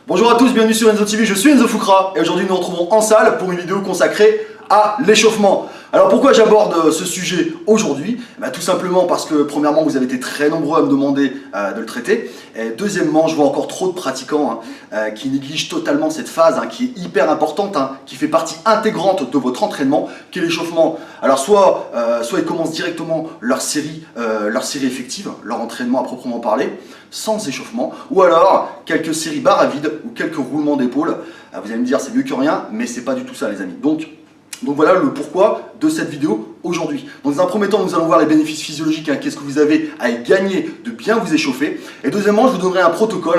Bonjour à tous, bienvenue sur Enzo TV, je suis Enzo Fukra et aujourd'hui nous nous retrouvons en salle pour une vidéo consacrée à l'échauffement. Alors pourquoi j'aborde ce sujet aujourd'hui? Tout simplement parce que premièrement vous avez été très nombreux à me demander de le traiter, et deuxièmement je vois encore trop de pratiquants qui négligent totalement cette phase qui est hyper importante, qui fait partie intégrante de votre entraînement, qui est l'échauffement. Alors soit ils commencent directement leur série effective, leur entraînement à proprement parler, sans échauffement, ou alors quelques séries barres à vide ou quelques roulements d'épaule. Vous allez me dire c'est mieux que rien, mais c'est pas du tout ça les amis. Donc voilà le pourquoi de cette vidéo aujourd'hui. Dans un premier temps, nous allons voir les bénéfices physiologiques, qu'est-ce que vous avez à y gagner de bien vous échauffer. Et deuxièmement, je vous donnerai un protocole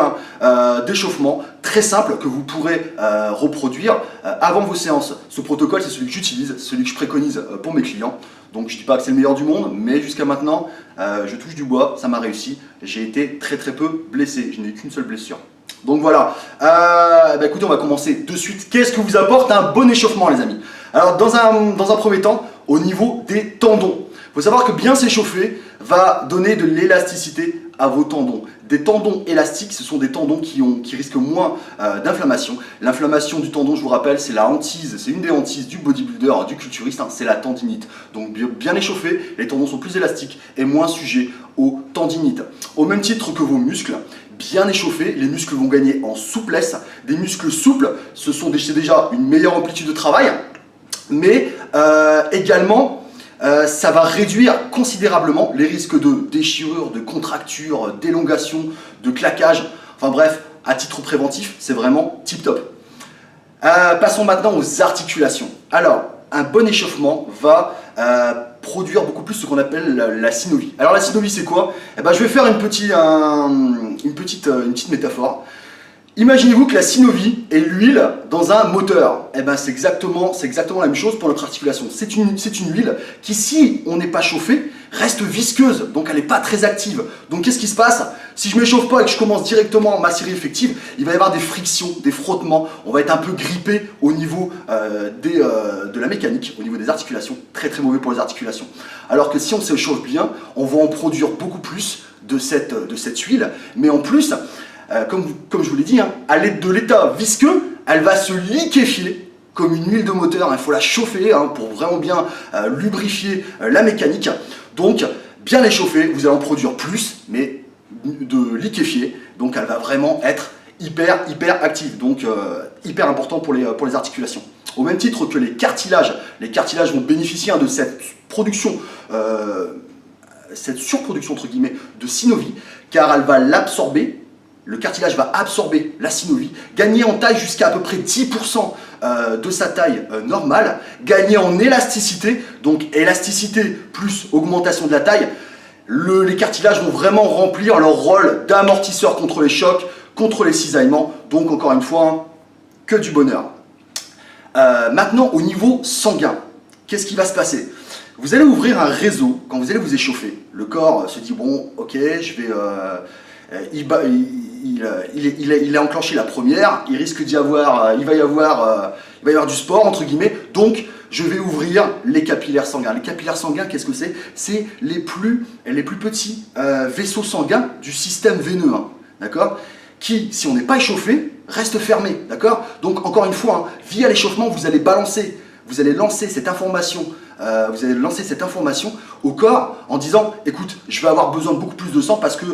d'échauffement très simple que vous pourrez reproduire avant vos séances. Ce protocole, c'est celui que j'utilise, celui que je préconise pour mes clients. Donc je ne dis pas que c'est le meilleur du monde, mais jusqu'à maintenant, je touche du bois, ça m'a réussi. J'ai été très peu blessé, je n'ai qu'une seule blessure. Donc voilà, écoutez, on va commencer de suite. Qu'est-ce que vous apporte un bon échauffement les amis? Alors dans un premier temps, au niveau des tendons, il faut savoir que bien s'échauffer va donner de l'élasticité à vos tendons. Des tendons élastiques, ce sont des tendons qui risquent moins d'inflammation. L'inflammation du tendon, je vous rappelle, c'est la hantise, c'est une des hantises du bodybuilder, du culturiste, c'est la tendinite. Donc bien échauffés, les tendons sont plus élastiques et moins sujets aux tendinites. Au même titre que vos muscles, bien échauffés, les muscles vont gagner en souplesse. Des muscles souples, c'est déjà une meilleure amplitude de travail, mais également ça va réduire considérablement les risques de déchirure, de contracture, d'élongation, de claquage. Enfin bref, à titre préventif, c'est vraiment tip top. Passons maintenant aux articulations. Alors, un bon échauffement va produire beaucoup plus ce qu'on appelle la synovie. Alors la synovie c'est quoi? Je vais faire une petite métaphore. Imaginez-vous que la synovie est l'huile dans un moteur. C'est exactement la même chose pour notre articulation. C'est une huile qui, si on n'est pas chauffé, reste visqueuse, donc elle n'est pas très active. Donc qu'est-ce qui se passe? Si je ne m'échauffe pas et que je commence directement ma série effective, il va y avoir des frictions, des frottements, on va être un peu grippé au niveau de la mécanique, au niveau des articulations, très mauvais pour les articulations. Alors que si on s'échauffe bien, on va en produire beaucoup plus de cette huile, mais en plus, comme je vous l'ai dit, à l'aide de l'état visqueux, elle va se liquéfier comme une huile de moteur. Il faut la chauffer pour vraiment bien lubrifier la mécanique. Donc, bien l'échauffer, vous allez en produire plus, mais de liquéfier. Donc, elle va vraiment être hyper active. Donc, hyper important pour les articulations. Au même titre que les cartilages vont bénéficier de cette production, cette surproduction entre guillemets de synovie, car elle va l'absorber. Le cartilage va absorber la synovie, gagner en taille jusqu'à à peu près 10% de sa taille normale, gagner en élasticité, donc élasticité plus augmentation de la taille. Les cartilages vont vraiment remplir leur rôle d'amortisseur contre les chocs, contre les cisaillements, donc encore une fois, que du bonheur. Maintenant, au niveau sanguin, qu'est-ce qui va se passer? Vous allez ouvrir un réseau quand vous allez vous échauffer. Le corps se dit, bon, ok, je vais... il a enclenché la première, il risque d'y avoir, il va y avoir du sport entre guillemets, donc je vais ouvrir les capillaires sanguins. Les capillaires sanguins, qu'est-ce que c'est? C'est les plus petits vaisseaux sanguins du système veineux, d'accord? Qui, si on n'est pas échauffé, reste fermé, d'accord? Donc encore une fois, via l'échauffement, vous allez lancer cette information. Au corps en disant écoute, je vais avoir besoin de beaucoup plus de sang parce que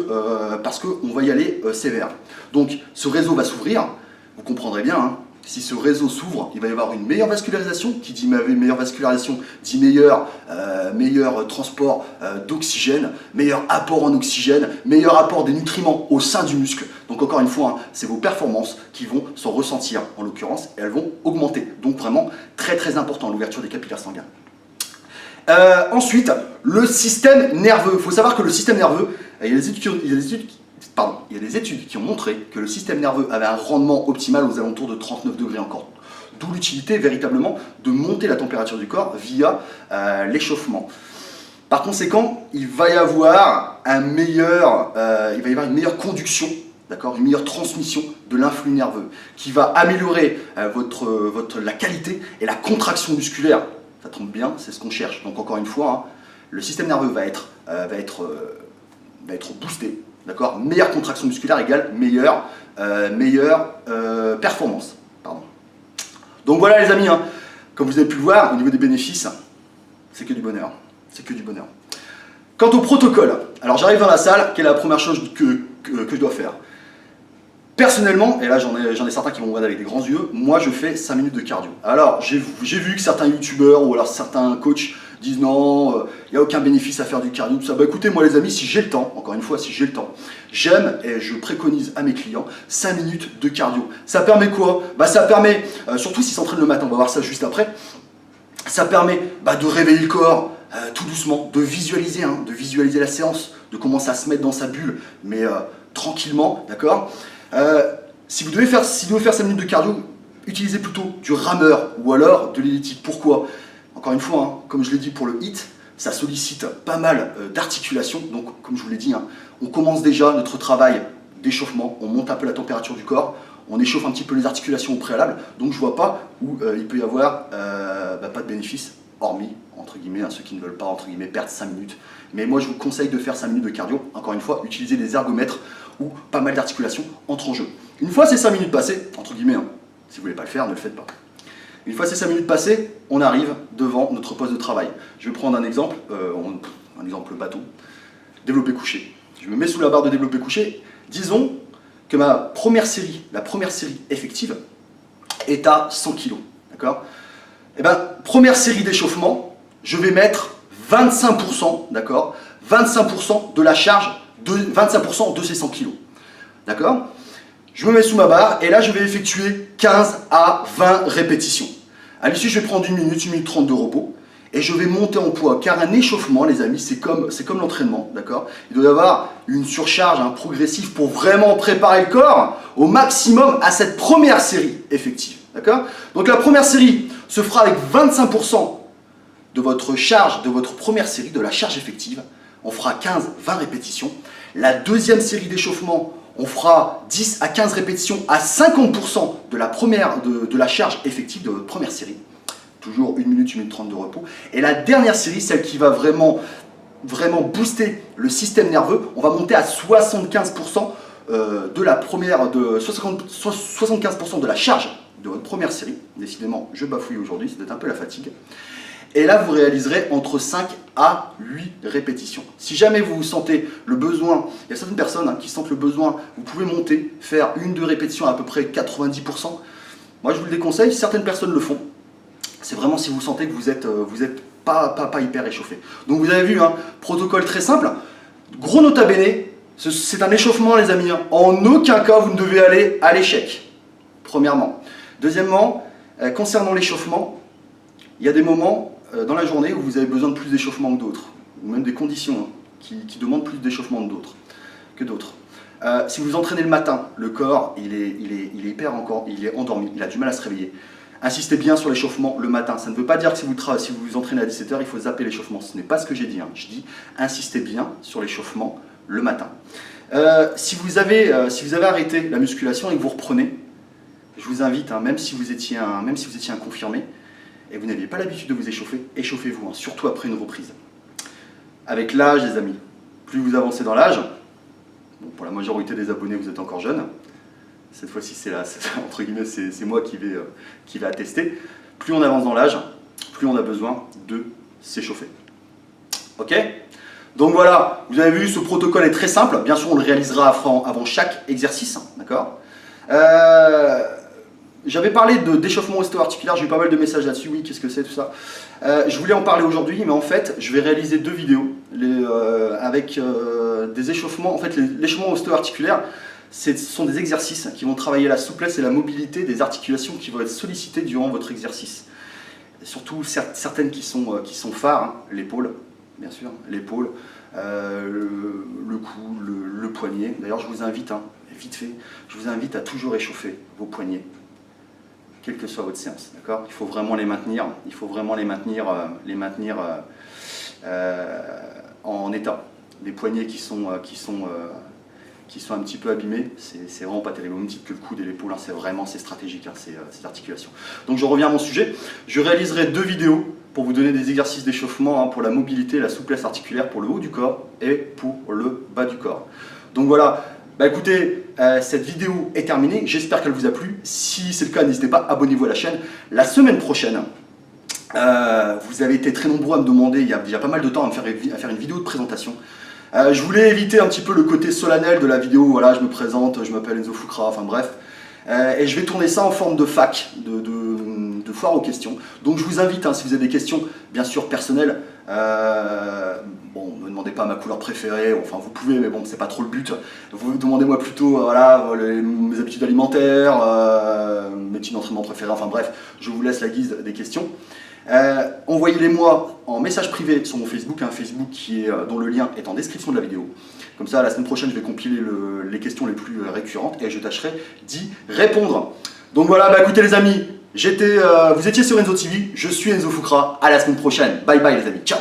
on va y aller sévère. Donc ce réseau va s'ouvrir, vous comprendrez bien, si ce réseau s'ouvre, il va y avoir une meilleure vascularisation. Qui dit meilleure vascularisation dit meilleur transport d'oxygène, meilleur apport en oxygène, meilleur apport des nutriments au sein du muscle. Donc encore une fois, c'est vos performances qui vont s'en ressentir en l'occurrence et elles vont augmenter. Donc vraiment très important l'ouverture des capillaires sanguins. Ensuite, le système nerveux. Il faut savoir que le système nerveux, il y a des études qui ont montré que le système nerveux avait un rendement optimal aux alentours de 39 degrés encore. D'où l'utilité véritablement de monter la température du corps via l'échauffement. Par conséquent, il va y avoir une meilleure conduction, une meilleure transmission de l'influx nerveux qui va améliorer la qualité et la contraction musculaire. Ça tombe bien, c'est ce qu'on cherche. Donc encore une fois, le système nerveux va être boosté, D'accord? Meilleure contraction musculaire égale meilleure performance. Pardon. Donc voilà les amis, hein. Comme vous avez pu le voir, au niveau des bénéfices, c'est que du bonheur. C'est que du bonheur. Quant au protocole, alors j'arrive dans la salle, quelle est la première chose que je dois faire? Personnellement, et là j'en ai certains qui vont me regarder avec des grands yeux, moi je fais 5 minutes de cardio. Alors j'ai vu que certains youtubeurs ou alors certains coachs disent non, il n'y a aucun bénéfice à faire du cardio, tout ça. Bah écoutez, moi les amis, si j'ai le temps, encore une fois, si j'ai le temps, j'aime et je préconise à mes clients 5 minutes de cardio. Ça permet quoi? Bah ça permet, surtout s'ils s'entraînent le matin, on va voir ça juste après, ça permet de réveiller le corps tout doucement, de visualiser la séance, de commencer à se mettre dans sa bulle, mais tranquillement, d'accord? Si vous devez faire 5 minutes de cardio, utilisez plutôt du rameur ou alors de l'elliptique. Pourquoi? Encore une fois, hein, comme je l'ai dit pour le HIIT, ça sollicite pas mal d'articulations. Donc, comme je vous l'ai dit, hein, on commence déjà notre travail d'échauffement, on monte un peu la température du corps, on échauffe un petit peu les articulations au préalable. Donc, je ne vois pas où il peut y avoir pas de bénéfice, hormis, entre guillemets, hein, ceux qui ne veulent pas, entre guillemets, perdre 5 minutes. Mais moi, je vous conseille de faire 5 minutes de cardio. Encore une fois, utilisez des ergomètres où pas mal d'articulations entrent en jeu. Une fois ces 5 minutes passées, entre guillemets, hein, si vous ne voulez pas le faire, ne le faites pas. Une fois ces 5 minutes passées, on arrive devant notre poste de travail. Je vais prendre un exemple bateau, développé couché. Je me mets sous la barre de développé couché. Disons que la première série effective est à 100 kg. D'accord? Et bien, première série d'échauffement, je vais mettre 25%, d'accord? 25% de la charge, 25% de ces 100 kg. D'accord? Je me mets sous ma barre et là je vais effectuer 15 à 20 répétitions. À l'issue, je vais prendre 1 minute 30 de repos et je vais monter en poids. Car un échauffement, les amis, c'est comme l'entraînement, d'accord? Il doit y avoir une surcharge progressive pour vraiment préparer le corps au maximum à cette première série effective, d'accord? Donc la première série se fera avec 25% de votre charge, de votre première série, de la charge effective. On fera 15-20 répétitions. La deuxième série d'échauffement, on fera 10 à 15 répétitions à 50% de la charge effective de votre première série. Toujours 1 minute 30 de repos. Et la dernière série, celle qui va vraiment booster le système nerveux, on va monter à 75% de la 75% de la charge de votre première série. Décidément, je bafouille aujourd'hui, c'est peut-être un peu la fatigue. Et là, vous réaliserez entre 5 à 8 répétitions. Si jamais vous sentez le besoin, il y a certaines personnes qui sentent le besoin, vous pouvez monter, faire 1-2 répétitions à peu près 90%. Moi, je vous le déconseille, certaines personnes le font. C'est vraiment si vous sentez que vous êtes pas hyper échauffé. Donc vous avez vu, protocole très simple. Gros nota bene, c'est un échauffement les amis. En aucun cas, vous ne devez aller à l'échec. Premièrement. Deuxièmement, concernant l'échauffement, il y a des moments dans la journée où vous avez besoin de plus d'échauffement que d'autres, ou même des conditions qui demandent plus d'échauffement que d'autres. Si vous entraînez le matin, le corps il est endormi, il a du mal à se réveiller. Insistez bien sur l'échauffement le matin. Ça ne veut pas dire que si vous entraînez à 17 h, il faut zapper l'échauffement. Ce n'est pas ce que j'ai dit. Je dis insistez bien sur l'échauffement le matin. Si vous avez arrêté la musculation et que vous reprenez, je vous invite, même si vous étiez un confirmé, et vous n'aviez pas l'habitude de vous échauffer, échauffez-vous, surtout après une reprise. Avec l'âge, les amis, plus vous avancez dans l'âge, bon, pour la majorité des abonnés, vous êtes encore jeunes, cette fois-ci, entre guillemets, c'est moi qui vais attester, plus on avance dans l'âge, plus on a besoin de s'échauffer. Ok? Donc voilà, vous avez vu, ce protocole est très simple, bien sûr on le réalisera avant chaque exercice, d'accord? J'avais parlé d'échauffement ostéo-articulaire, j'ai eu pas mal de messages là-dessus, oui, qu'est-ce que c'est tout ça. Je voulais en parler aujourd'hui, mais en fait, je vais réaliser 2 vidéos avec des échauffements. En fait, l'échauffement ostéo-articulaire, ce sont des exercices qui vont travailler la souplesse et la mobilité des articulations qui vont être sollicitées durant votre exercice. Et surtout, certaines qui sont phares, l'épaule, bien sûr, l'épaule, le cou, le poignet. D'ailleurs, je vous invite, vite fait, je vous invite à toujours échauffer vos poignets, quelle que soit votre séance, d'accord? Il faut vraiment les maintenir, en état. Les poignets qui sont un petit peu abîmés, c'est vraiment pas terrible. Au même titre que le coude et l'épaule, c'est stratégique, ces articulations. Donc je reviens à mon sujet. Je réaliserai 2 vidéos pour vous donner des exercices d'échauffement pour la mobilité et la souplesse articulaire pour le haut du corps et pour le bas du corps. Donc voilà, bah écoutez, cette vidéo est terminée, j'espère qu'elle vous a plu. Si c'est le cas, n'hésitez pas, abonnez-vous à la chaîne. La semaine prochaine, vous avez été très nombreux à me demander, il y a pas mal de temps, à faire une vidéo de présentation. Je voulais éviter un petit peu le côté solennel de la vidéo, voilà, je me présente, je m'appelle Enzo Foucra, enfin bref. Et je vais tourner ça en forme de fac, de foire aux questions. Donc je vous invite, hein, si vous avez des questions, bien sûr personnelles, bon, ne me demandez pas ma couleur préférée, enfin vous pouvez, mais bon, c'est pas trop le but. Vous demandez-moi plutôt, voilà, mes habitudes alimentaires, mes types d'entraînement préférés, enfin bref, je vous laisse la guise des questions. Envoyez-les-moi en message privé sur mon Facebook, un Facebook dont le lien est en description de la vidéo. Comme ça, la semaine prochaine, je vais compiler les questions les plus récurrentes et je tâcherai d'y répondre. Donc voilà, bah écoutez les amis, vous étiez sur Enzo TV, je suis Enzo Foucra, à la semaine prochaine. Bye bye les amis, ciao.